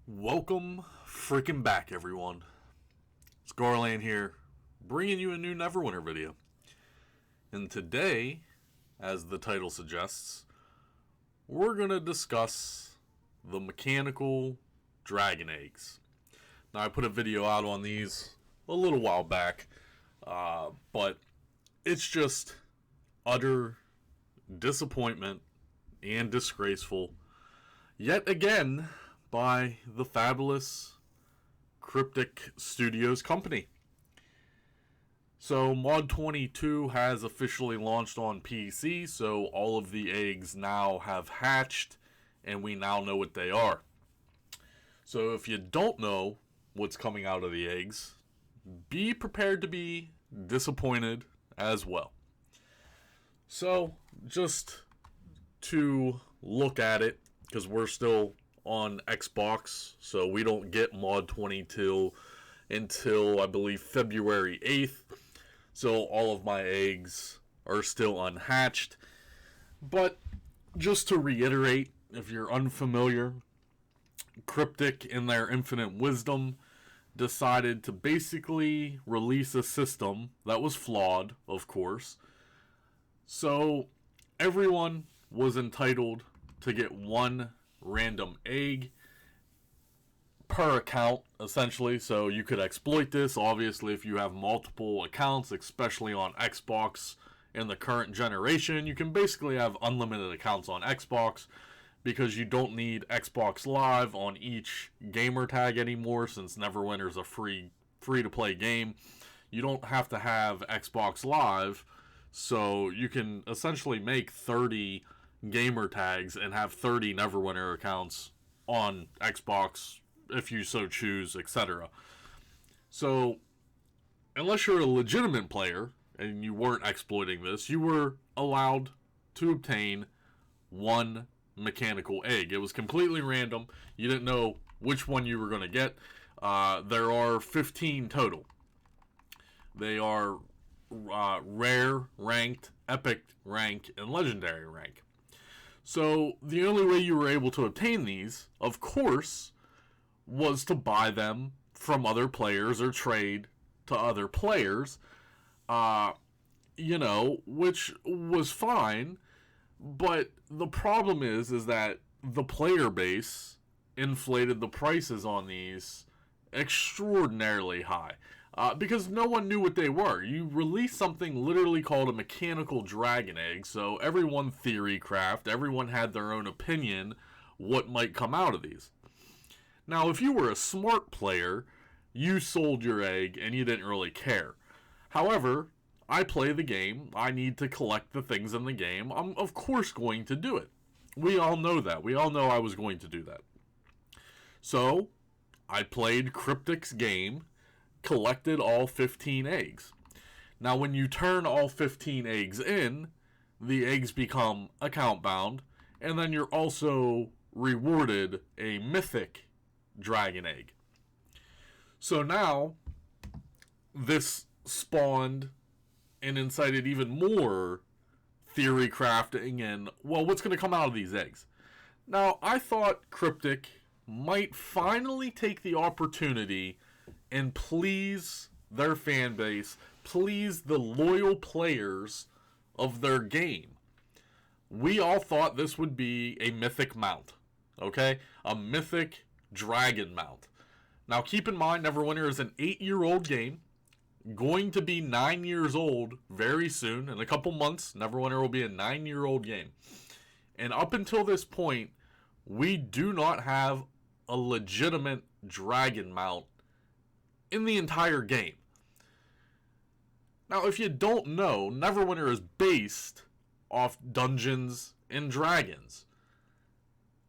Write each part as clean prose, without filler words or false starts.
Welcome freaking back, everyone. Scarland here, bringing you a new Neverwinter video. And today, as the title suggests, we're going to discuss the mechanical dragon eggs. Now, I put a video out on these a little while back, but it's just utter disappointment and disgraceful yet again by the fabulous Cryptic Studios company. So Mod 22 has officially launched on PC, so all of the eggs now have hatched and we now know what they are. So if you don't know what's coming out of the eggs, be prepared to be disappointed as well. So just to look at it, because we're still on Xbox, so we don't get Mod 22 until I believe February 8th. So all of my eggs are still unhatched. But just to reiterate, if you're unfamiliar, Cryptic, in their infinite wisdom, decided to basically release a system that was flawed, of course. So everyone was entitled to get one random egg per account, essentially. So you could exploit this, obviously, if you have multiple accounts, especially on Xbox in the current generation. You can basically have unlimited accounts on Xbox because you don't need Xbox Live on each gamer tag anymore, since Neverwinter is a free-to-play game. You don't have to have Xbox Live, so you can essentially make 30 gamer tags and have 30 Neverwinter accounts on Xbox if you so choose, etc. So unless you're a legitimate player and you weren't exploiting this, you were allowed to obtain one mechanical egg. It was completely random. You didn't know which one you were going to get. There are 15 total. They are rare, ranked, epic rank, and legendary rank. So the only way you were able to obtain these, of course, was to buy them from other players or trade to other players, which was fine. But the problem is that the player base inflated the prices on these extraordinarily high. Because no one knew what they were. You released something literally called a mechanical dragon egg, so everyone theorycraft, everyone had their own opinion what might come out of these. Now, if you were a smart player, you sold your egg and you didn't really care. However, I play the game, I need to collect the things in the game, I'm of course going to do it. We all know that. We all know I was going to do that. So, I played Cryptic's game, collected all 15 eggs. Now, when you turn all 15 eggs in, the eggs become account bound, and then you're also rewarded a mythic dragon egg. So now, this spawned and incited even more theory crafting and, well, what's going to come out of these eggs? Now, I thought Cryptic might finally take the opportunity and please their fan base, please the loyal players of their game. We all thought this would be a mythic mount, okay? A mythic dragon mount. Now keep in mind, Neverwinter is an 8-year-old game, going to be 9 years old very soon. In a couple months, Neverwinter will be a 9-year-old game. And up until this point, we do not have a legitimate dragon mount in the entire game. Now, if you don't know, Neverwinter is based off Dungeons and Dragons.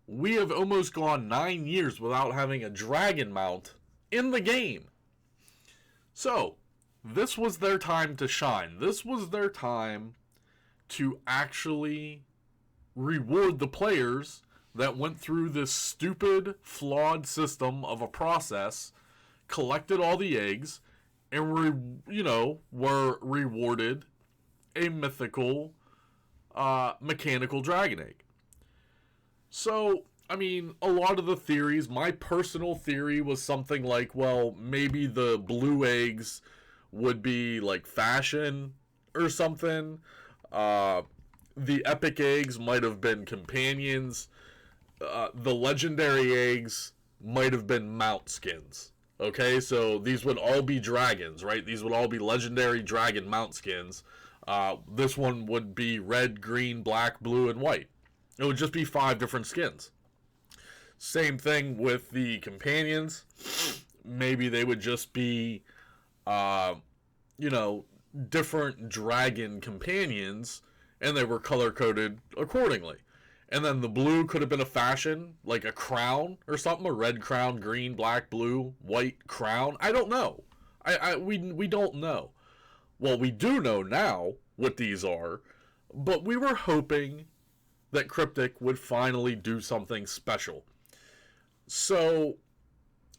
We have almost gone 9 years without having a dragon mount in the game. So, this was their time to shine. This was their time to actually reward the players that went through this stupid, flawed system of a process, collected all the eggs, and were rewarded a mythical mechanical dragon egg. So I mean, a lot of the theories, my personal theory was something like, well, maybe the blue eggs would be like fashion or something. Uh, the epic eggs might have been companions. The legendary eggs might have been mount skins. Okay, so these would all be dragons, right? These would all be legendary dragon mount skins. This one would be red, green, black, blue, and white. It would just be 5 different skins. Same thing with the companions. Maybe they would just be, you know, different dragon companions, and they were color coded accordingly. And then the blue could have been a fashion, like a crown or something, a red crown, green, black, blue, white crown. I don't know. We don't know. Well, we do know now what these are, but we were hoping that Cryptic would finally do something special. So,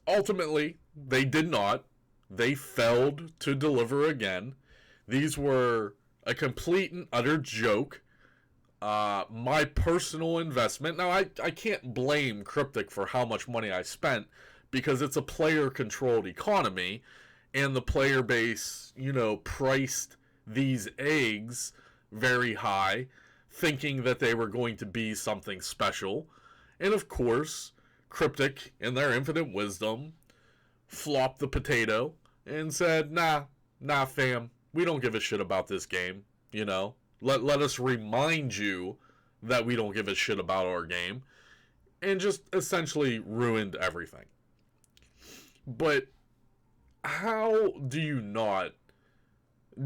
ultimately, they did not. They failed to deliver again. These were a complete and utter joke. My personal investment. Now, I can't blame Cryptic for how much money I spent because it's a player-controlled economy, and the player base, you know, priced these eggs very high, thinking that they were going to be something special. And of course, Cryptic, in their infinite wisdom, flopped the potato and said, nah, fam, we don't give a shit about this game, you know. Let us remind you that we don't give a shit about our game, and just essentially ruined everything. But how do you not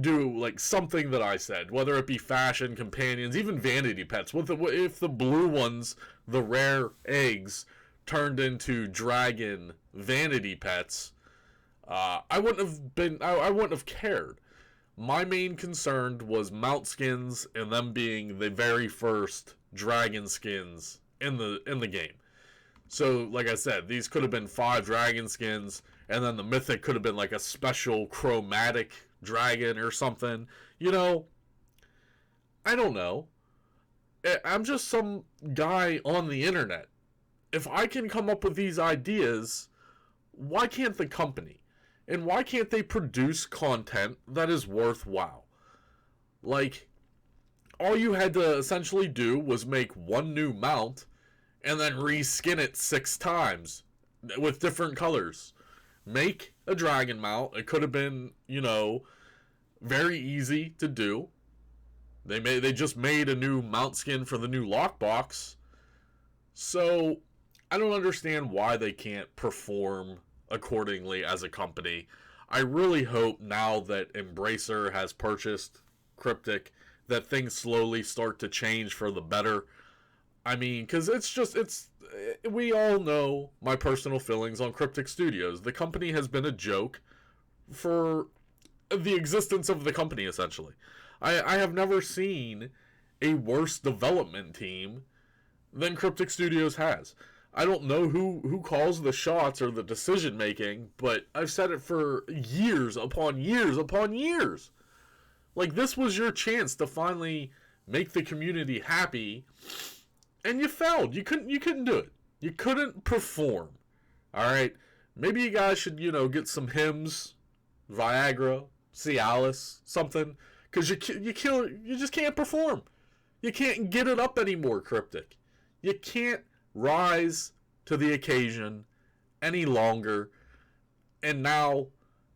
do like something that I said, whether it be fashion, companions, even vanity pets? If the blue ones, the rare eggs, turned into dragon vanity pets, I wouldn't have cared. My main concern was mount skins and them being the very first dragon skins in the game. So, like I said, these could have been 5 dragon skins, and then the mythic could have been like a special chromatic dragon or something. You know, I don't know. I'm just some guy on the internet. If I can come up with these ideas, why can't the company? And why can't they produce content that is worthwhile? Like, all you had to essentially do was make one new mount and then reskin it 6 times with different colors. Make a dragon mount. It could have been, you know, very easy to do. They just made a new mount skin for the new lockbox. So, I don't understand why they can't perform accordingly as a company. I really hope now that Embracer has purchased Cryptic that things slowly start to change for the better. I mean, because we all know my personal feelings on Cryptic Studios. The company has been a joke for the existence of the company, essentially. I have never seen a worse development team than Cryptic Studios has. I don't know who calls the shots or the decision making, but I've said it for years upon years upon years. Like, this was your chance to finally make the community happy, and you failed. You couldn't do it. You couldn't perform. All right, maybe you guys should, you know, get some hymns, Viagra, Cialis, something, because you just can't perform. You can't get it up anymore, Cryptic. You can't rise to the occasion any longer, and now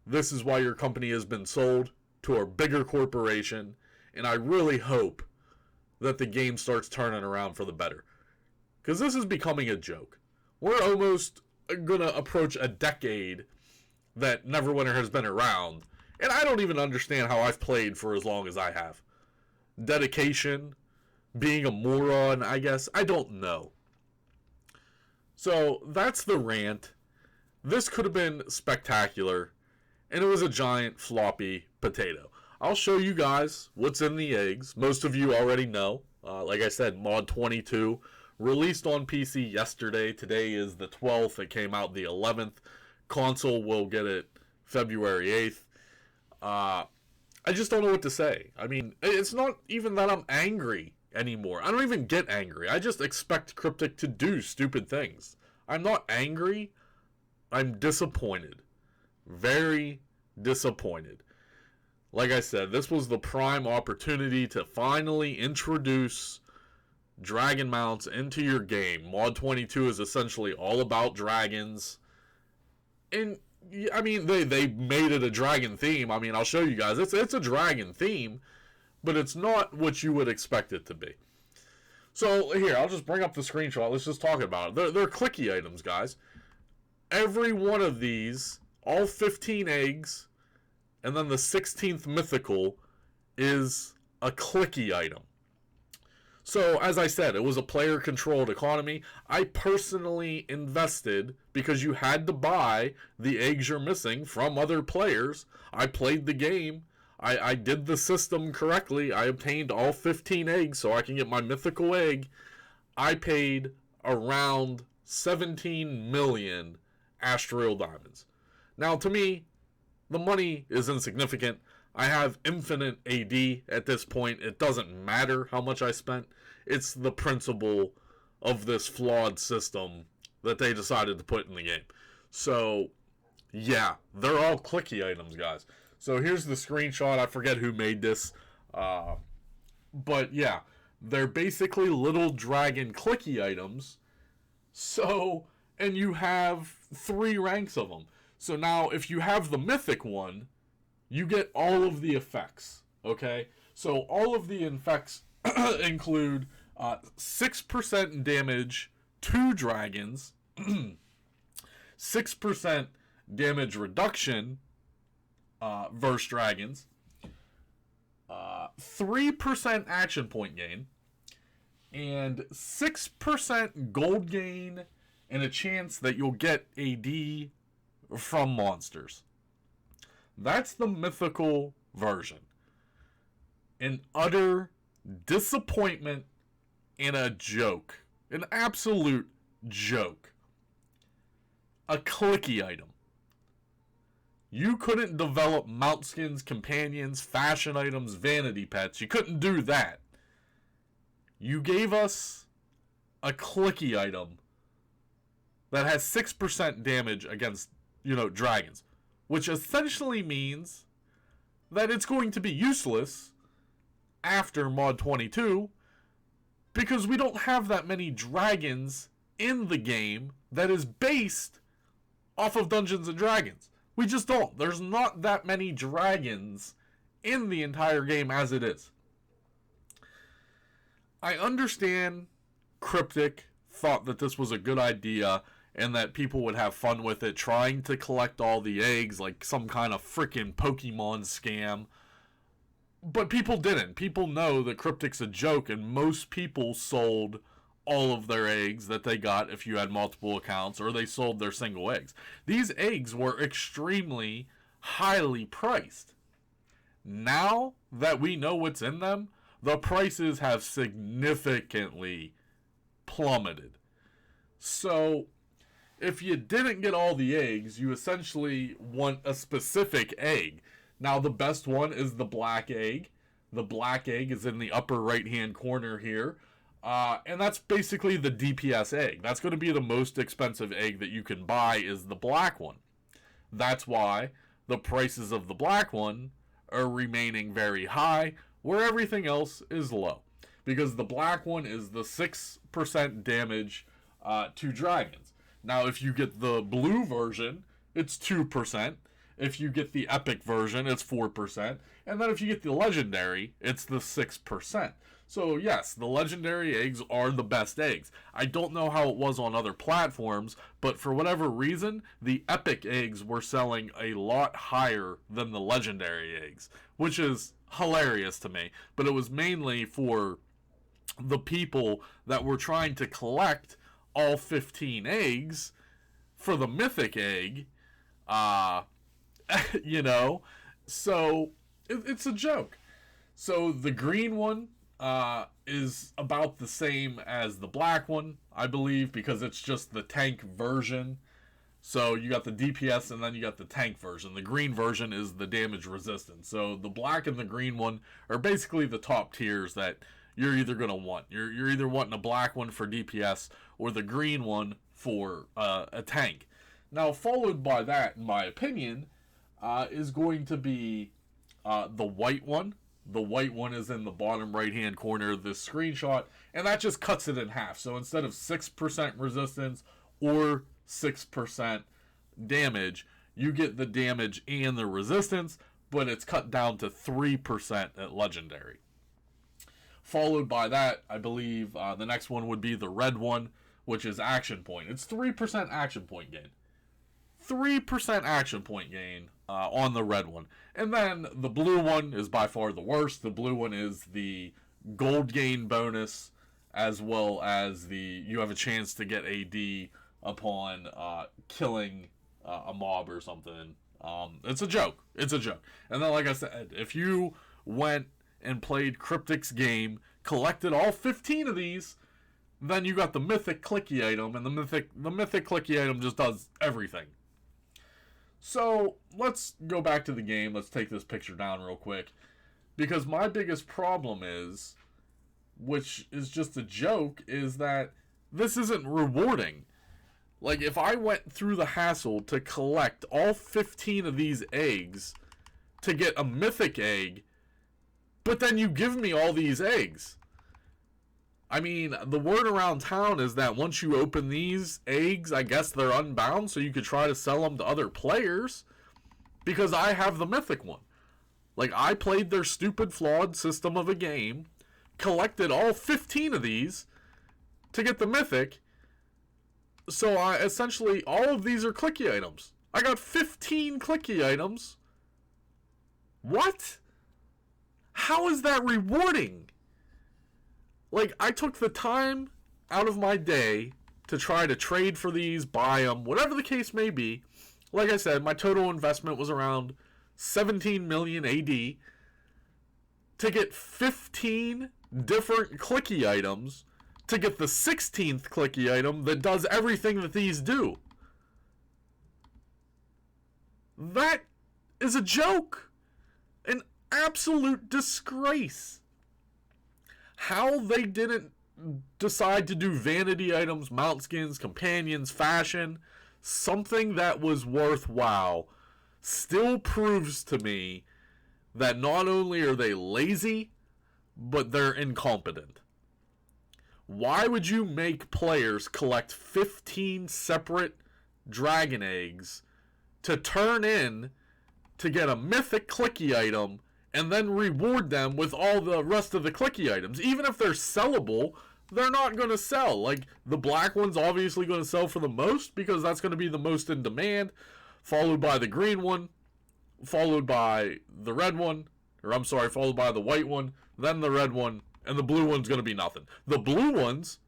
this is why your company has been sold to a bigger corporation, and I really hope that the game starts turning around for the better, because this is becoming a joke. We're almost gonna approach a decade that Neverwinter has been around, and I don't even understand how I've played for as long as I have. Dedication, being a moron, I guess, I don't know. So, that's the rant. This could have been spectacular, and it was a giant floppy potato. I'll show you guys what's in the eggs. Most of you already know. Like I said, Mod 22, released on PC yesterday. Today is the 12th. It came out the 11th. Console will get it February 8th. I just don't know what to say. I mean, it's not even that I'm angry anymore. I don't even get angry. I just expect Cryptic to do stupid things. I'm not angry. I'm disappointed. Very disappointed. Like I said, this was the prime opportunity to finally introduce dragon mounts into your game. Mod 22 is essentially all about dragons. And, I mean, they made it a dragon theme. I mean, I'll show you guys. It's a dragon theme, but it's not what you would expect it to be. So, here, I'll just bring up the screenshot. Let's just talk about it. They're clicky items, guys. Every one of these, all 15 eggs, and then the 16th mythical is a clicky item. So, as I said, it was a player-controlled economy. I personally invested because you had to buy the eggs you're missing from other players. I played the game. I did the system correctly. I obtained all 15 eggs so I can get my mythical egg. I paid around 17 million Astral Diamonds. Now, to me, the money is insignificant. I have infinite AD at this point. It doesn't matter how much I spent. It's the principle of this flawed system that they decided to put in the game. So, yeah, they're all clicky items, guys. So here's the screenshot. I forget who made this. But yeah, they're basically little dragon clicky items. So, and you have 3 ranks of them. So now, if you have the mythic one, you get all of the effects, okay? So all of the effects include 6% damage to dragons, 6% damage reduction versus dragons, 3% action point gain, and 6% gold gain, and a chance that you'll get AD from monsters. That's the mythical version. An utter disappointment and a joke. An absolute joke. A clicky item. You couldn't develop mount skins, companions, fashion items, vanity pets. You couldn't do that. You gave us a clicky item that has 6% damage against, dragons. Which essentially means that it's going to be useless after Mod 22 because we don't have that many dragons in the game that is based off of Dungeons and Dragons. We just don't. There's not that many dragons in the entire game as it is. I understand Cryptic thought that this was a good idea and that people would have fun with it, trying to collect all the eggs like some kind of freaking Pokemon scam. But people didn't. People know that Cryptic's a joke, and most people sold all of their eggs that they got if you had multiple accounts, or they sold their single eggs. These eggs were extremely highly priced. Now that we know what's in them, the prices have significantly plummeted. So, if you didn't get all the eggs, you essentially want a specific egg. Now, the best one is the black egg. The black egg is in the upper right-hand corner here. And that's basically the DPS egg. That's going to be the most expensive egg that you can buy is the black one. That's why the prices of the black one are remaining very high, where everything else is low. Because the black one is the 6% damage to dragons. Now, if you get the blue version, it's 2%. If you get the epic version, it's 4%. And then if you get the legendary, it's the 6%. So, yes, the legendary eggs are the best eggs. I don't know how it was on other platforms, but for whatever reason, the epic eggs were selling a lot higher than the legendary eggs, which is hilarious to me. But it was mainly for the people that were trying to collect all 15 eggs for the mythic egg, so it's a joke. So the green one is about the same as the black one, I believe, because it's just the tank version. So you got the DPS and then you got the tank version. The green version is the damage resistance. So the black and the green one are basically the top tiers that you're either going to want. You're either wanting a black one for DPS or the green one for a tank. Now, followed by that, in my opinion, is going to be the white one. The white one is in the bottom right-hand corner of this screenshot, and that just cuts it in half. So instead of 6% resistance or 6% damage, you get the damage and the resistance, but it's cut down to 3% at Legendary. Followed by that, I believe the next one would be the red one, which is Action Point. It's 3% Action Point gain. 3% Action Point gain on the red one. And then the blue one is by far the worst. The blue one is the gold gain bonus, as well as you have a chance to get AD upon killing a mob or something. It's a joke. It's a joke. And then, like I said, if you went and played Cryptic's game, collected all 15 of these, then you got the mythic clicky item, and the mythic clicky item just does everything. So, let's go back to the game. Let's take this picture down real quick. Because my biggest problem is, which is just a joke, is that this isn't rewarding. Like, if I went through the hassle to collect all 15 of these eggs to get a mythic egg, but then you give me all these eggs. I mean, the word around town is that once you open these eggs, I guess they're unbound, so you could try to sell them to other players, because I have the mythic one. Like, I played their stupid, flawed system of a game, collected all 15 of these to get the mythic, so essentially, all of these are clicky items. I got 15 clicky items. What? How is that rewarding? Like, I took the time out of my day to try to trade for these, buy them, whatever the case may be. Like I said, my total investment was around 17 million AD to get 15 different clicky items to get the 16th clicky item that does everything that these do. That is a joke. An absolute disgrace. How they didn't decide to do vanity items, mount skins, companions, fashion, something that was worthwhile, still proves to me that not only are they lazy, but they're incompetent. Why would you make players collect 15 separate dragon eggs to turn in to get a mythic clicky item and then reward them with all the rest of the clicky items? Even if they're sellable, they're not going to sell. Like, the black one's obviously going to sell for the most because that's going to be the most in demand, followed by the green one, followed by the red one, followed by the white one, then the red one, and the blue one's going to be nothing. The blue ones,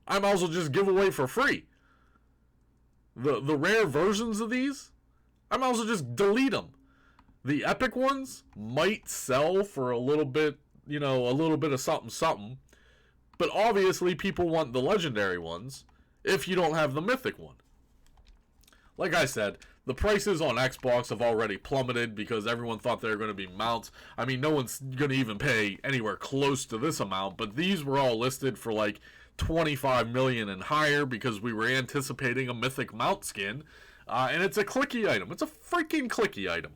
I might as well just give away for free. The rare versions of these, I might as well just delete them. The epic ones might sell for a little bit, a little bit of something. But obviously people want the legendary ones if you don't have the mythic one. Like I said, the prices on Xbox have already plummeted because everyone thought they were going to be mounts. I mean, no one's going to even pay anywhere close to this amount, but these were all listed for like 25 million and higher because we were anticipating a mythic mount skin. And it's a clicky item. It's a freaking clicky item.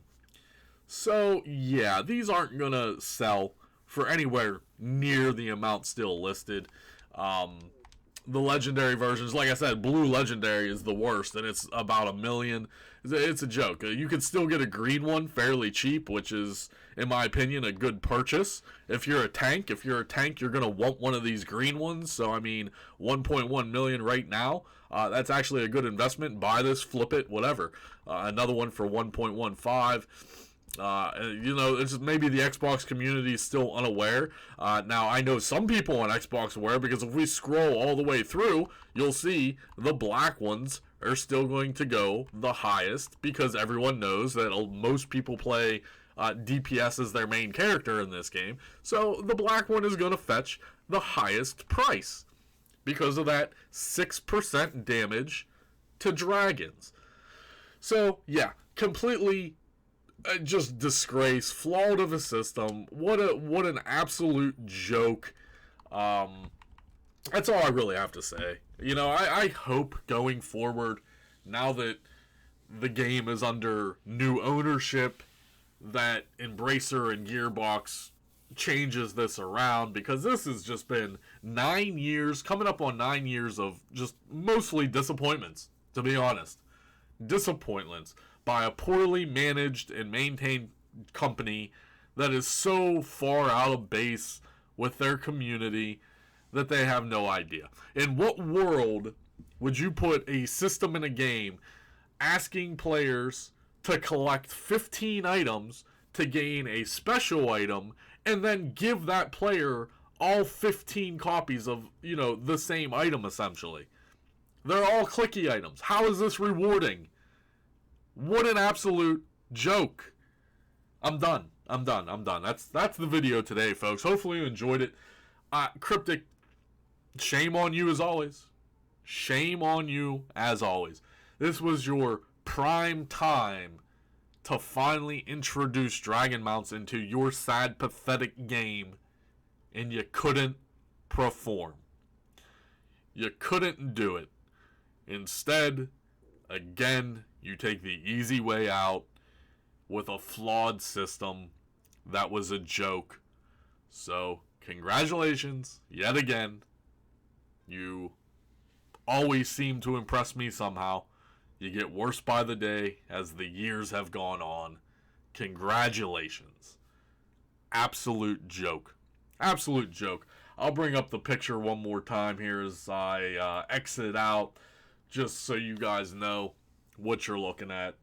So, yeah, these aren't going to sell for anywhere near the amount still listed. The legendary versions, like I said, blue legendary is the worst, and it's about $1 million. It's a joke. You could still get a green one fairly cheap, which is, in my opinion, a good purchase. If you're a tank, you're going to want one of these green ones. So, I mean, 1.1 million right now. That's actually a good investment. Buy this, flip it, whatever. Another one for 1.15. It's just maybe the Xbox community is still unaware. Now, I know some people on Xbox are aware because if we scroll all the way through, you'll see the black ones are still going to go the highest because everyone knows that most people play DPS as their main character in this game. So the black one is going to fetch the highest price because of that 6% damage to dragons. So, yeah, completely just disgrace, flawed of a system. What an absolute joke. That's all I really have to say. You know, I hope going forward, now that the game is under new ownership, that Embracer and Gearbox changes this around, because this has just been 9 years, coming up on 9 years of just mostly disappointments, to be honest. Disappointments by a poorly managed and maintained company that is so far out of base with their community that they have no idea. In what world would you put a system in a game asking players to collect 15 items to gain a special item and then give that player all 15 copies of, you know, the same item essentially? They're all clicky items. How is this rewarding? What an absolute joke. I'm done. That's the video today, folks. Hopefully you enjoyed it. Cryptic, shame on you as always. Shame on you as always. This was your prime time to finally introduce Dragon Mounts into your sad, pathetic game, and you couldn't perform. You couldn't do it. Instead, again, you take the easy way out with a flawed system that was a joke. So, congratulations, yet again. You always seem to impress me somehow. You get worse by the day as the years have gone on. Congratulations. Absolute joke. Absolute joke. I'll bring up the picture one more time here as I exit out, just so you guys know what you're looking at.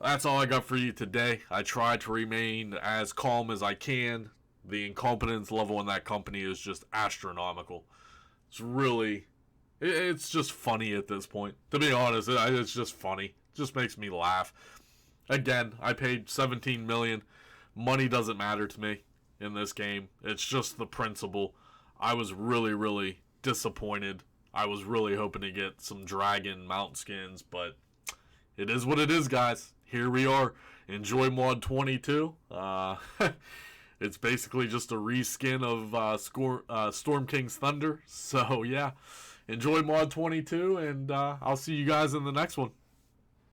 That's all I got for you today. I try to remain as calm as I can. The incompetence level in that company is just astronomical. It's just funny at this point. To be honest, it's just funny. It just makes me laugh. Again, I paid $17 million. Money doesn't matter to me in this game. It's just the principle. I was really, really disappointed. I was really hoping to get some dragon mount skins, but it is what it is, guys. Here we are. Enjoy Mod 22. It's basically just a reskin of Storm King's Thunder. So, yeah. Enjoy Mod 22, and I'll see you guys in the next one.